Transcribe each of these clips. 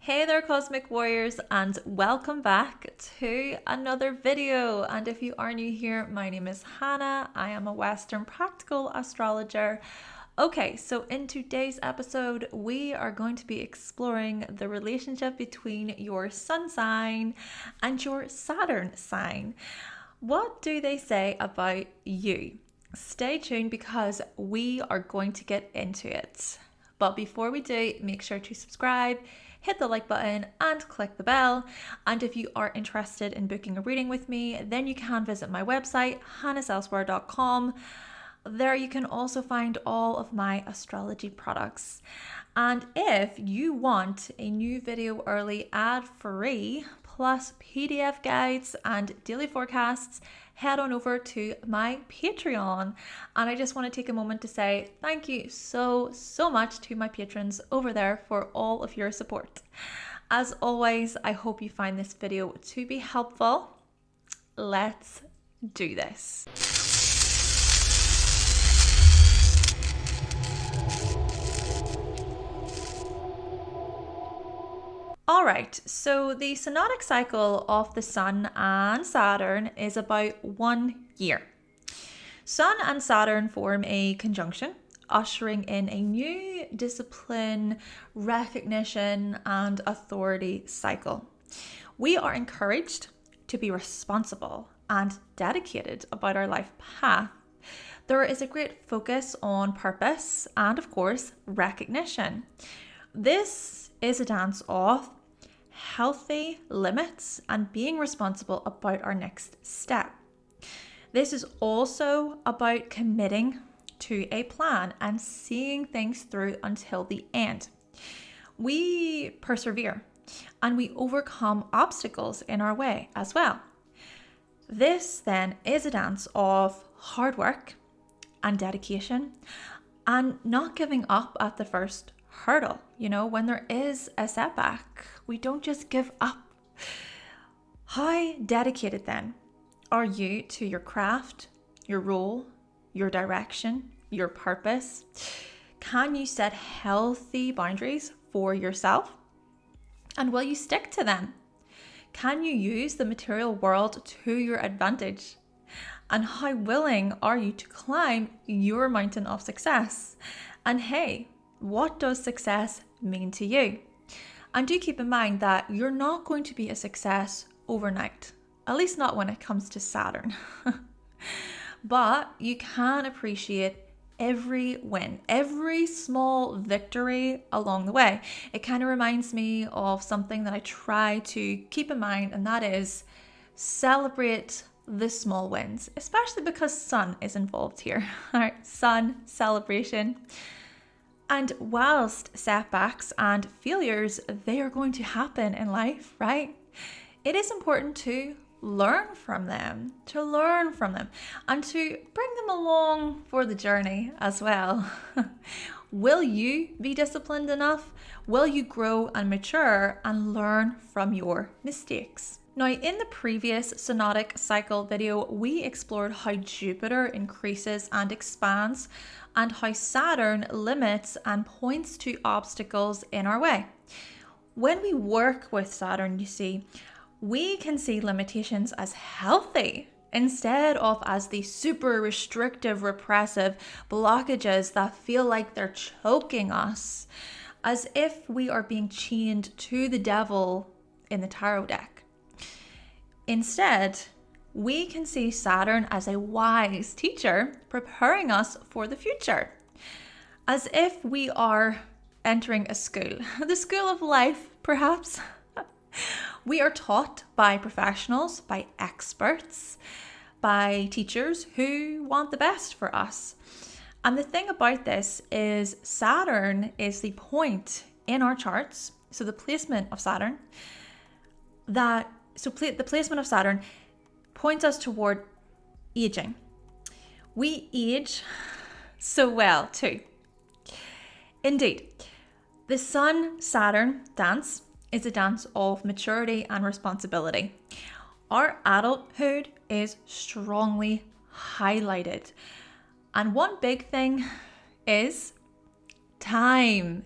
Hey there, Cosmic Warriors, and welcome back to another video. And if you are new here, my name is Hannah. I am a Western Practical Astrologer. Okay, so in today's episode, we are going to be exploring the relationship between your sun sign and your Saturn sign. What do they say about you? Stay tuned because we are going to get into it. But before we do, make sure to subscribe, hit the like button and click the bell. And if you are interested in booking a reading with me, then you can visit my website, hannahselsewhere.com. There you can also find all of my astrology products. And if you want a new video early, ad-free, plus PDF guides and daily forecasts, head on over to my Patreon. And I just want to take a moment to say thank you so much to my patrons over there for all of your support. As always, I hope you find this video to be helpful. Let's do this. All right, so the synodic cycle of the Sun and Saturn is about 1 year. Sun and Saturn form a conjunction, ushering in a new discipline, recognition, and authority cycle. We are encouraged to be responsible and dedicated about our life path. There is a great focus on purpose and, of course, recognition. This is a dance of healthy limits and being responsible about our next step. This is also about committing to a plan and seeing things through until the end. We persevere and we overcome obstacles in our way as well. This then is a dance of hard work and dedication and not giving up at the first hurdle. You know, when there is a setback, we don't just give up. How dedicated then are you to your craft, your role, your direction, your purpose? Can you set healthy boundaries for yourself? And will you stick to them? Can you use the material world to your advantage? And how willing are you to climb your mountain of success? And hey, what does success mean to you? And do keep in mind that you're not going to be a success overnight, at least not when it comes to Saturn. But you can appreciate every win, every small victory along the way. It kind of reminds me of something that I try to keep in mind, and that is celebrate the small wins, especially because Sun is involved here. All right, Sun celebration. And whilst setbacks and failures, they are going to happen in life, right? It is important to learn from them, and to bring them along for the journey as well. Will you be disciplined enough? Will you grow and mature and learn from your mistakes? Now, in the previous synodic cycle video, we explored how Jupiter increases and expands and how Saturn limits and points to obstacles in our way. When we work with Saturn, you see, we can see limitations as healthy instead of as the super restrictive, repressive blockages that feel like they're choking us, as if we are being chained to the devil in the tarot deck. Instead, we can see Saturn as a wise teacher preparing us for the future, as if we are entering a school, the school of life, perhaps. We are taught by professionals, by experts, by teachers who want the best for us. And the thing about this is Saturn is the point in our charts, so the placement of Saturn, the placement of Saturn points us toward aging. We age so well too. Indeed, the Sun-Saturn dance is a dance of maturity and responsibility. Our adulthood is strongly highlighted. And one big thing is time.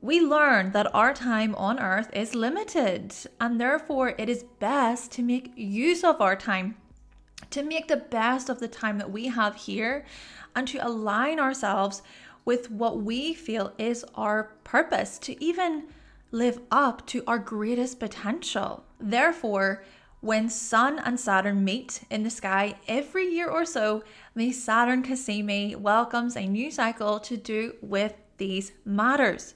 we learn that our time on Earth is limited, and therefore it is best to make use of our time, to make the best of the time that we have here, and to align ourselves with what we feel is our purpose, to even live up to our greatest potential. Therefore, when Sun and Saturn meet in the sky every year or so, the Saturn Cassimi welcomes a new cycle to do with these matters.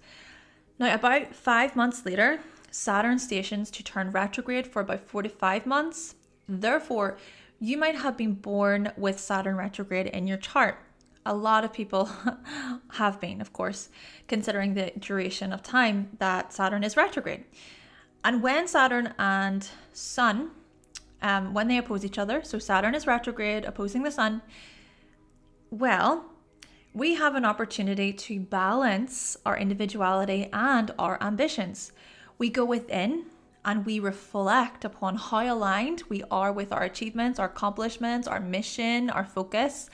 Now, about 5 months later, Saturn stations to turn retrograde for about 4 to 5 months. Therefore, you might have been born with Saturn retrograde in your chart. A lot of people have been, of course, considering the duration of time that Saturn is retrograde. And when Saturn and Sun, when they oppose each other, so Saturn is retrograde opposing the Sun, well, we have an opportunity to balance our individuality and our ambitions. We go within and we reflect upon how aligned we are with our achievements, our accomplishments, our mission, our focus.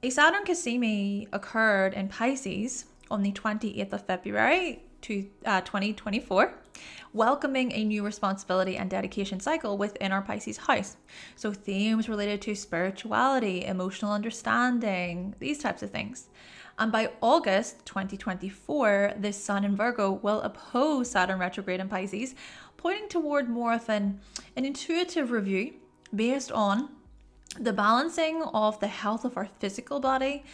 A Saturn Cassimi occurred in Pisces on the 28th of February 2024, welcoming a new responsibility and dedication cycle within our Pisces house. So themes related to spirituality, emotional understanding, these types of things. And by August 2024, the Sun in Virgo will oppose Saturn retrograde in Pisces, pointing toward more of an intuitive review based on the balancing of the health of our physical body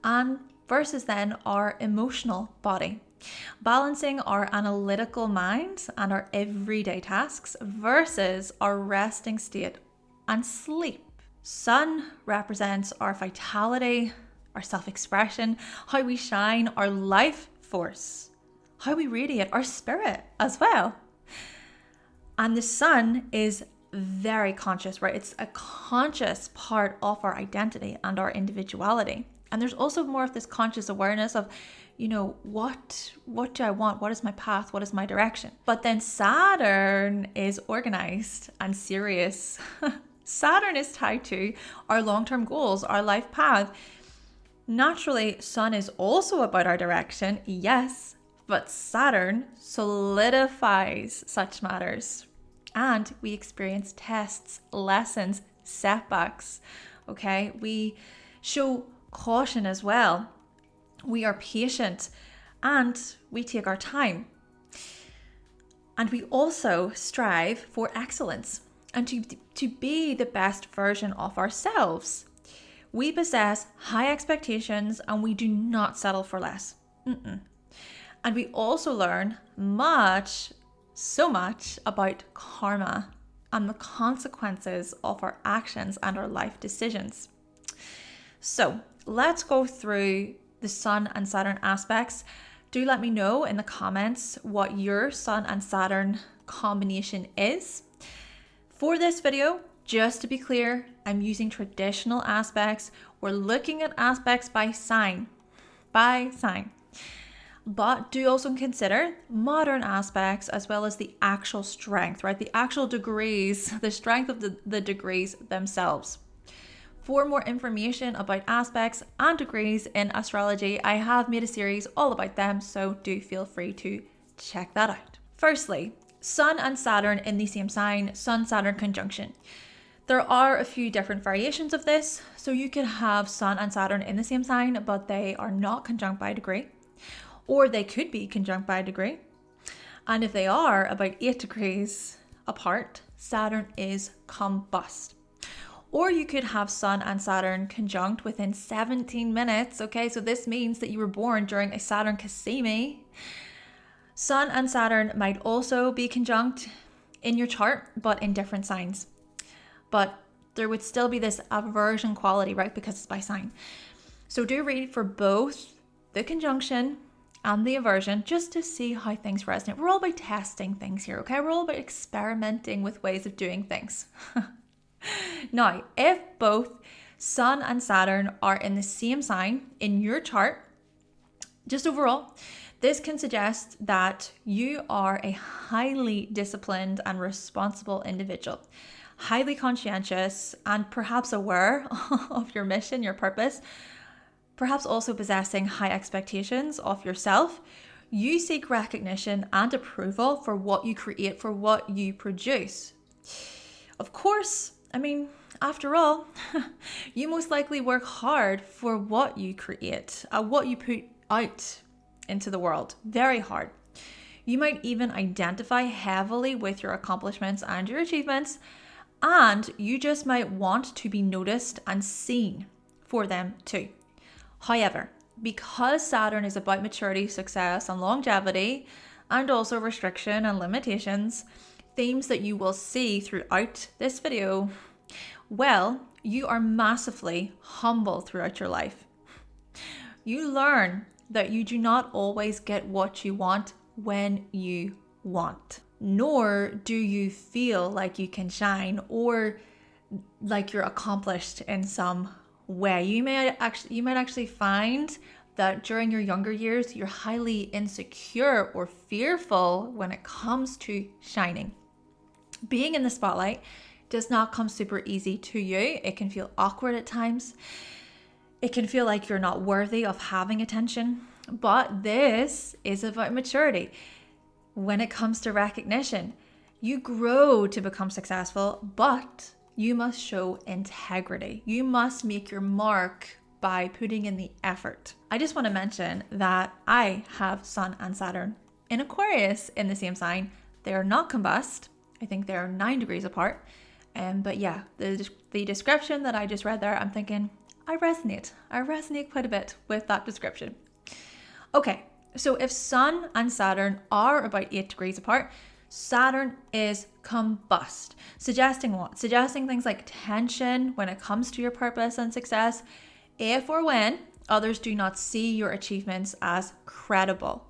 and versus then our emotional body. Balancing our analytical mind and our everyday tasks versus our resting state and sleep. Sun represents our vitality, our self-expression, how we shine, our life force, how we radiate, our spirit as well. And the Sun is very conscious, right? It's a conscious part of our identity and our individuality. And there's also more of this conscious awareness of, what do I want? What is my path? What is my direction? But then Saturn is organized and serious. Saturn is tied to our long-term goals, our life path. Naturally, Sun is also about our direction, yes, but Saturn solidifies such matters. And we experience tests, lessons, setbacks, okay? We show caution as well. We are patient and we take our time. And we also strive for excellence and to be the best version of ourselves. We possess high expectations and we do not settle for less. And we also learn so much about karma and the consequences of our actions and our life decisions. So let's go through the Sun and Saturn aspects. Do let me know in the comments what your Sun and Saturn combination is. For this video, just to be clear, I'm using traditional aspects. We're looking at aspects by sign. But do also consider modern aspects as well as the actual strength, right? The actual degrees, the strength of the degrees themselves. For more information about aspects and degrees in astrology, I have made a series all about them, so do feel free to check that out. Firstly, Sun and Saturn in the same sign, Sun-Saturn conjunction. There are a few different variations of this, so you could have Sun and Saturn in the same sign, but they are not conjunct by degree. Or they could be conjunct by degree. And if they are about 8 degrees apart, Saturn is combust. Or you could have Sun and Saturn conjunct within 17 minutes. Okay, so this means that you were born during a Saturn Cassimi. Sun and Saturn might also be conjunct in your chart, but in different signs. But there would still be this aversion quality, right? Because it's by sign. So do read for both the conjunction and the aversion, just to see how things resonate. We're all about testing things here, okay? We're all about experimenting with ways of doing things. Now, if both Sun and Saturn are in the same sign in your chart, just overall, this can suggest that you are a highly disciplined and responsible individual, highly conscientious and perhaps aware of your mission, your purpose, perhaps also possessing high expectations of yourself. You seek recognition and approval for what you create, for what you produce. Of course, after all, you most likely work hard for what you create, what you put out into the world. Very hard. You might even identify heavily with your accomplishments and your achievements, and you just might want to be noticed and seen for them too. However, because Saturn is about maturity, success, and longevity, and also restriction and limitations, themes that you will see throughout this video, well, you are massively humble throughout your life. You learn that you do not always get what you want when you want, nor do you feel like you can shine or like you're accomplished in some way. You might actually find that during your younger years, you're highly insecure or fearful when it comes to shining. Being in the spotlight does not come super easy to you. It can feel awkward at times. It can feel like you're not worthy of having attention. But this is about maturity. When it comes to recognition, you grow to become successful, but you must show integrity. You must make your mark by putting in the effort. I just want to mention that I have Sun and Saturn in Aquarius in the same sign. They are not combust. I think they're 9 degrees apart. But yeah, the description that I just read there, I'm thinking, I resonate quite a bit with that description. Okay, so if Sun and Saturn are about 8 degrees apart, Saturn is combust. Suggesting what? Suggesting things like tension when it comes to your purpose and success, if or when others do not see your achievements as credible.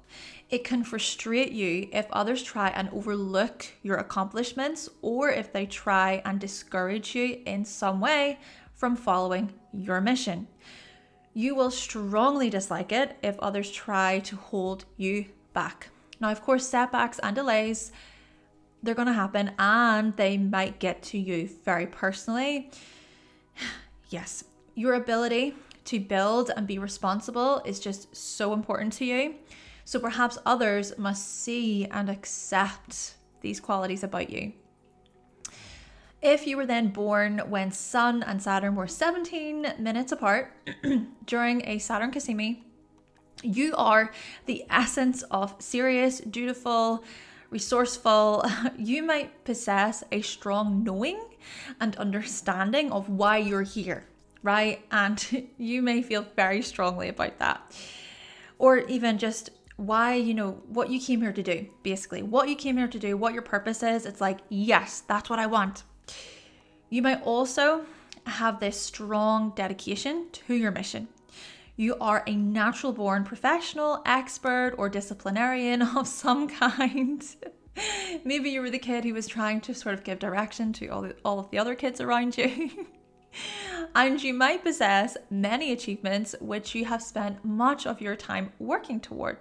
It can frustrate you if others try and overlook your accomplishments, or if they try and discourage you in some way from following your mission. You will strongly dislike it if others try to hold you back. Now, of course, setbacks and delays, they're going to happen, and they might get to you very personally. Yes, your ability to build and be responsible is just so important to you. So perhaps others must see and accept these qualities about you. If you were then born when Sun and Saturn were 17 minutes apart during a Saturn Cassimi, you are the essence of serious, dutiful, resourceful. You might possess a strong knowing and understanding of why you're here, right? And you may feel very strongly about that. Or even just why, what you came here to do, basically. What you came here to do, what your purpose is. It's like, yes, that's what I want. You might also have this strong dedication to your mission. You are a natural born professional, expert, or disciplinarian of some kind. Maybe you were the kid who was trying to sort of give direction to all of the other kids around you. And you might possess many achievements which you have spent much of your time working toward.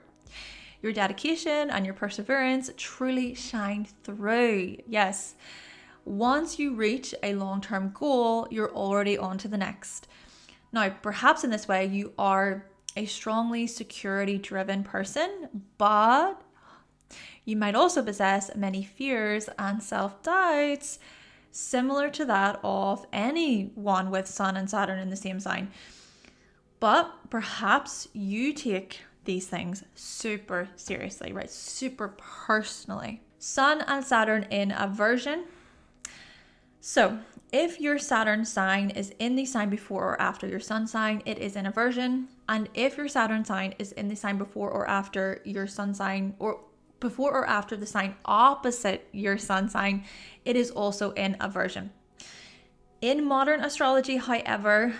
Your dedication and your perseverance truly shine through. Yes. Once you reach a long-term goal, you're already on to the next. Now, perhaps in this way, you are a strongly security-driven person, but you might also possess many fears and self-doubts, similar to that of anyone with Sun and Saturn in the same sign. But perhaps you take these things super seriously, right? Super personally. Sun and Saturn in aversion. So if your Saturn sign is in the sign before or after your Sun sign, it is in aversion. And if your Saturn sign is in the sign before or after your Sun sign, or before or after the sign opposite your Sun sign, it is also in aversion. In modern astrology, however,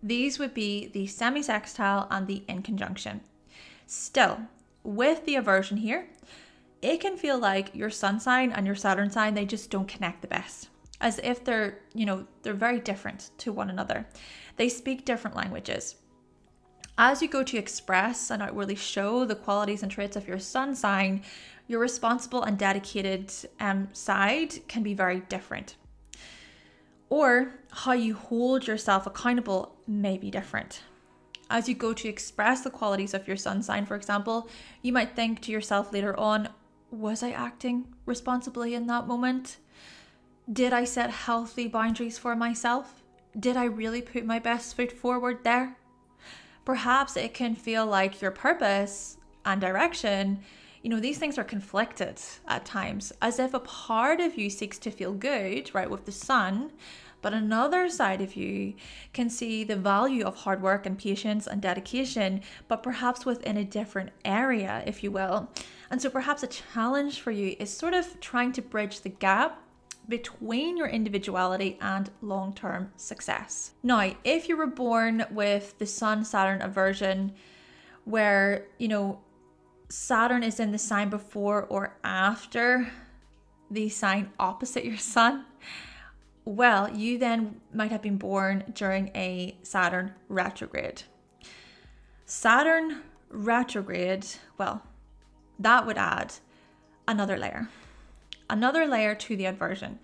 these would be the semi-sextile and the in conjunction. Still, with the aversion here, it can feel like your Sun sign and your Saturn sign, they just don't connect the best. As if they're very different to one another. They speak different languages. As you go to express and outwardly show the qualities and traits of your Sun sign, your responsible and dedicated side can be very different. Or how you hold yourself accountable may be different. As you go to express the qualities of your sun sign, for example, you might think to yourself later on, was I acting responsibly in that moment? Did I set healthy boundaries for myself? Did I really put my best foot forward there? Perhaps it can feel like your purpose and direction, these things are conflicted at times, as if a part of you seeks to feel good, right, with the sun, but another side of you can see the value of hard work and patience and dedication, but perhaps within a different area, if you will. And so perhaps a challenge for you is sort of trying to bridge the gap between your individuality and long-term success. Now, if you were born with the Sun-Saturn Aversion, where, Saturn is in the sign before or after the sign opposite your sun, well, you then might have been born during a Saturn retrograde. Saturn retrograde, well, that would add another layer to the aversion,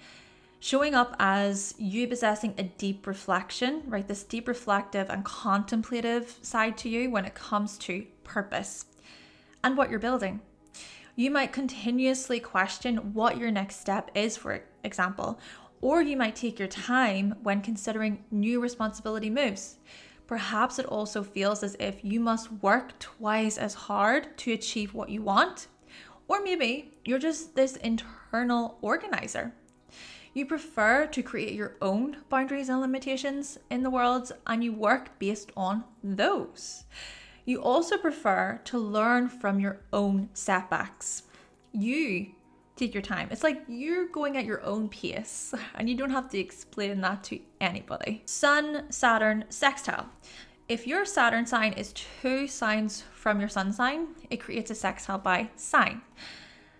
showing up as you possessing a deep reflection, right? This deep reflective and contemplative side to you when it comes to purpose and what you're building. You might continuously question what your next step is, for example, or you might take your time when considering new responsibility moves. Perhaps it also feels as if you must work twice as hard to achieve what you want, or maybe you're just this internal organizer. You prefer to create your own boundaries and limitations in the world, and you work based on those. You also prefer to learn from your own setbacks. You take your time. It's like you're going at your own pace, and you don't have to explain that to anybody. Sun-Saturn Sextile. If your Saturn sign is 2 signs from your sun sign, it creates a sextile by sign.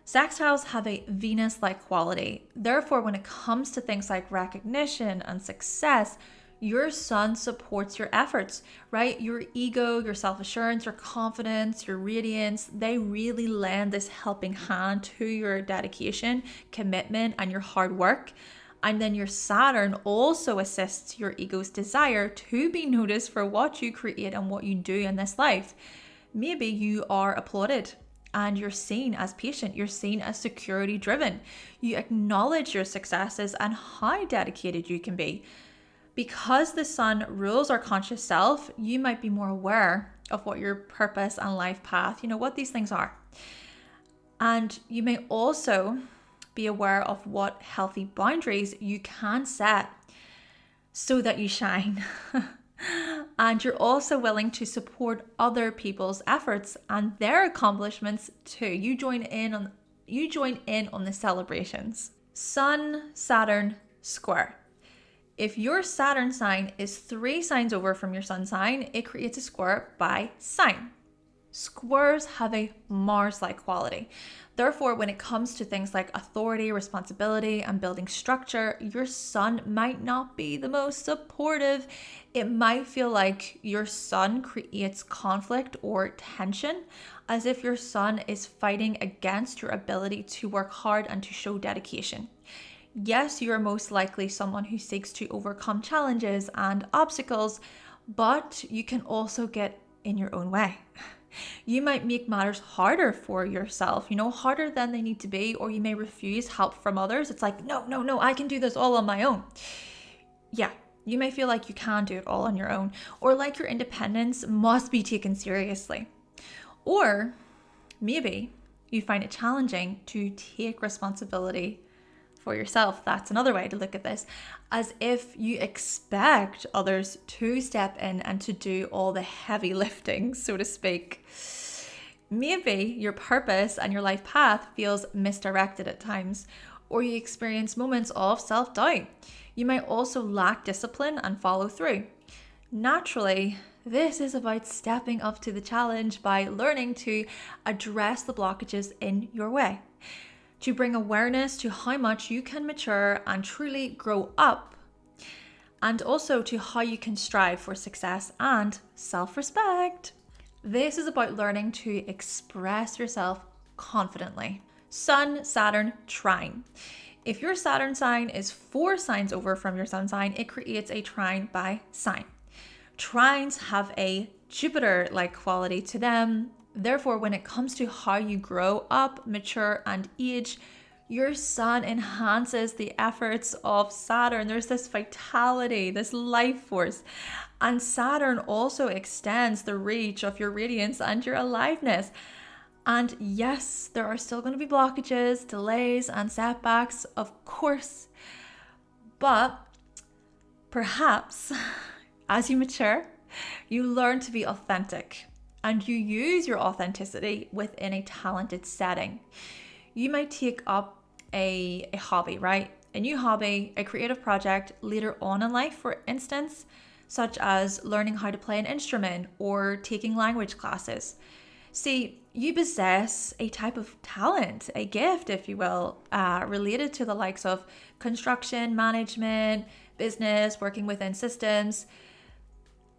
Sextiles have a Venus-like quality. Therefore, when it comes to things like recognition and success, your sun supports your efforts, right? Your ego, your self-assurance, your confidence, your radiance, they really lend this helping hand to your dedication, commitment, and your hard work. And then your Saturn also assists your ego's desire to be noticed for what you create and what you do in this life. Maybe you are applauded and you're seen as patient, you're seen as security driven. You acknowledge your successes and how dedicated you can be. Because the sun rules our conscious self, you might be more aware of what your purpose and life path, what these things are. And you may also be aware of what healthy boundaries you can set so that you shine. And you're also willing to support other people's efforts and their accomplishments too. You join in on the celebrations. Sun-Saturn Square. If your Saturn sign is 3 signs over from your sun sign, it creates a square by sign. Squares have a Mars-like quality. Therefore, when it comes to things like authority, responsibility, and building structure, your sun might not be the most supportive. It might feel like your sun creates conflict or tension, as if your sun is fighting against your ability to work hard and to show dedication. Yes, you are most likely someone who seeks to overcome challenges and obstacles, but you can also get in your own way. You might make matters harder for yourself, harder than they need to be, or you may refuse help from others. It's like, no, I can do this all on my own. Yeah, you may feel like you can do it all on your own, or like your independence must be taken seriously. Or maybe you find it challenging to take responsibility for yourself. That's another way to look at this, as if you expect others to step in and to do all the heavy lifting, so to speak. Maybe your purpose and your life path feels misdirected at times, or you experience moments of self-doubt. You might also lack discipline and follow through. Naturally, this is about stepping up to the challenge by learning to address the blockages in your way, to bring awareness to how much you can mature and truly grow up, and also to how you can strive for success and self-respect. This is about learning to express yourself confidently. Sun-Saturn Trine. If your Saturn sign is 4 signs over from your sun sign, it creates a trine by sign. Trines have a Jupiter-like quality to them. Therefore, when it comes to how you grow up, mature, and age, your sun enhances the efforts of Saturn. There's this vitality, this life force. And Saturn also extends the reach of your radiance and your aliveness. And yes, there are still going to be blockages, delays, and setbacks, of course. But perhaps as you mature, you learn to be authentic and you use your authenticity within a talented setting. You might take up a hobby, right? A new hobby, a creative project later on in life, for instance, such as learning how to play an instrument or taking language classes. See, you possess a type of talent, a gift, if you will, related to the likes of construction, management, business, working within systems.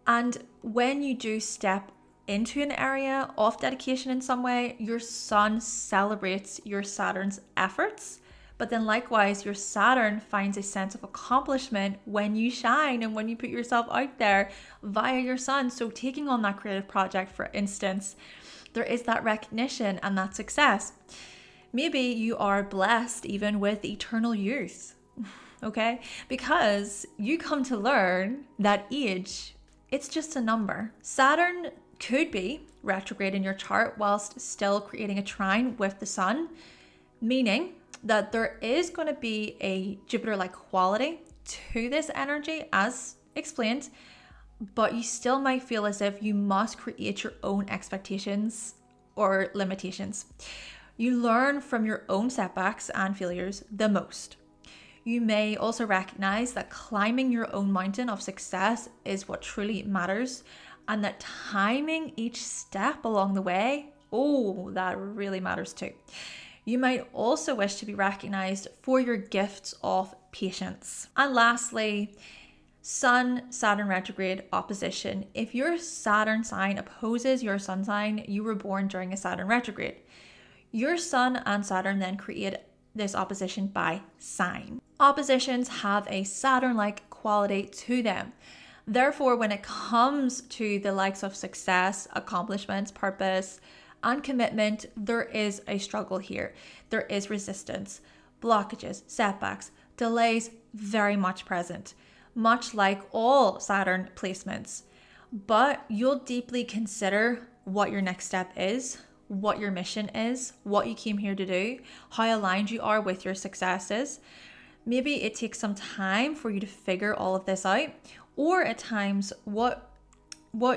And when you do step into an area of dedication in some way, your sun celebrates your Saturn's efforts. But then likewise, your Saturn finds a sense of accomplishment when you shine and when you put yourself out there via your sun. So taking on that creative project, for instance, there is that recognition and that success. Maybe you are blessed even with eternal youth, okay? Because you come to learn that age, it's just a number. Saturn could be retrograde in your chart whilst still creating a trine with the sun, meaning that there is going to be a Jupiter-like quality to this energy as explained, but you still might feel as if you must create your own expectations or limitations. You learn from your own setbacks and failures the most. You may also recognize that climbing your own mountain of success is what truly matters, and that timing each step along the way, that really matters too. You might also wish to be recognized for your gifts of patience. And lastly, Sun-Saturn retrograde opposition. If your Saturn sign opposes your sun sign, you were born during a Saturn retrograde. Your Sun and Saturn then create this opposition by sign. Oppositions have a Saturn-like quality to them. Therefore, when it comes to the likes of success, accomplishments, purpose, and commitment, there is a struggle here. There is resistance, blockages, setbacks, delays very much present, much like all Saturn placements. But you'll deeply consider what your next step is, what your mission is, what you came here to do, how aligned you are with your successes. Maybe it takes some time for you to figure all of this out, or at times what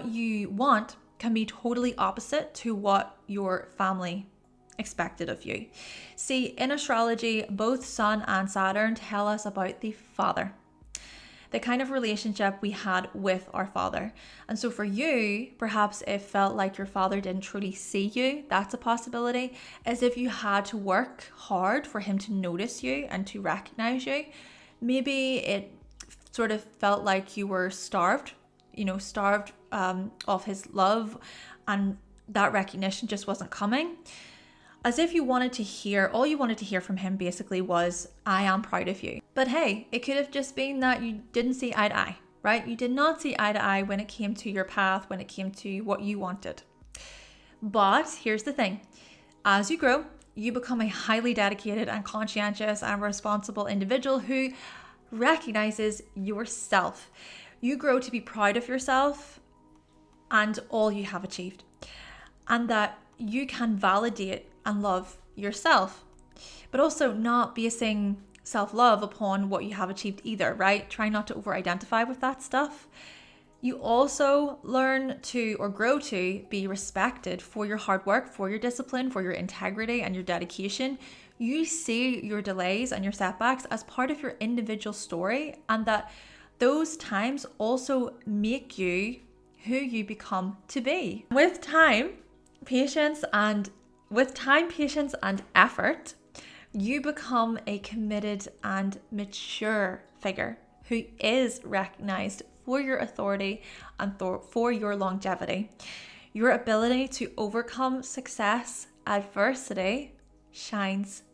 you want can be totally opposite to what your family expected of you. See, in astrology, both Sun and Saturn tell us about the father, the kind of relationship we had with our father. And so for you, perhaps it felt like your father didn't truly see you. That's a possibility, as if you had to work hard for him to notice you and to recognize you. Maybe it sort of felt like you were starved of his love, and that recognition just wasn't coming. As if all you wanted to hear from him basically was, I am proud of you. But hey, it could have just been that you didn't see eye to eye, right? You did not see eye to eye when it came to your path, when it came to what you wanted. But here's the thing. As you grow, you become a highly dedicated and conscientious and responsible individual who recognizes yourself. You grow to be proud of yourself and all you have achieved, and that you can validate and love yourself, but also not basing self-love upon what you have achieved either, right? Try not to over-identify with that stuff. You also learn to, or grow to, be respected for your hard work, for your discipline, for your integrity and your dedication. You see your delays and your setbacks as part of your individual story, and that those times also make you who you become to be. With time, patience, and effort, you become a committed and mature figure who is recognized for your authority and for your longevity. Your ability to overcome success, adversity shines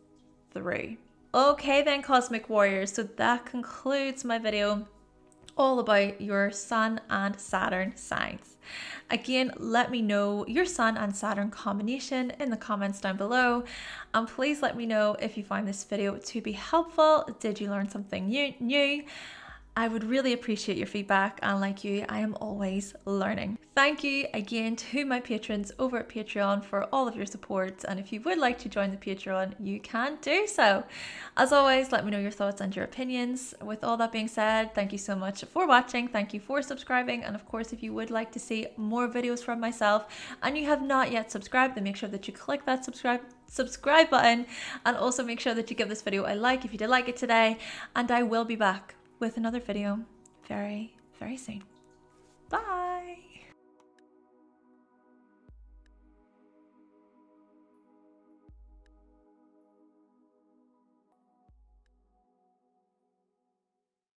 through. Okay then, Cosmic Warriors, so that concludes my video all about your Sun and Saturn signs. Again, let me know your Sun and Saturn combination in the comments down below, and please let me know if you find this video to be helpful. Did you learn something new? I would really appreciate your feedback, and like you, I am always learning. Thank you again to my patrons over at Patreon for all of your support, and if you would like to join the Patreon, you can do so. As always, let me know your thoughts and your opinions. With all that being said, thank you so much for watching, thank you for subscribing, and of course, if you would like to see more videos from myself and you have not yet subscribed, then make sure that you click that subscribe button, and also make sure that you give this video a like if you did like it today, and I will be back with another video very, very soon. Bye.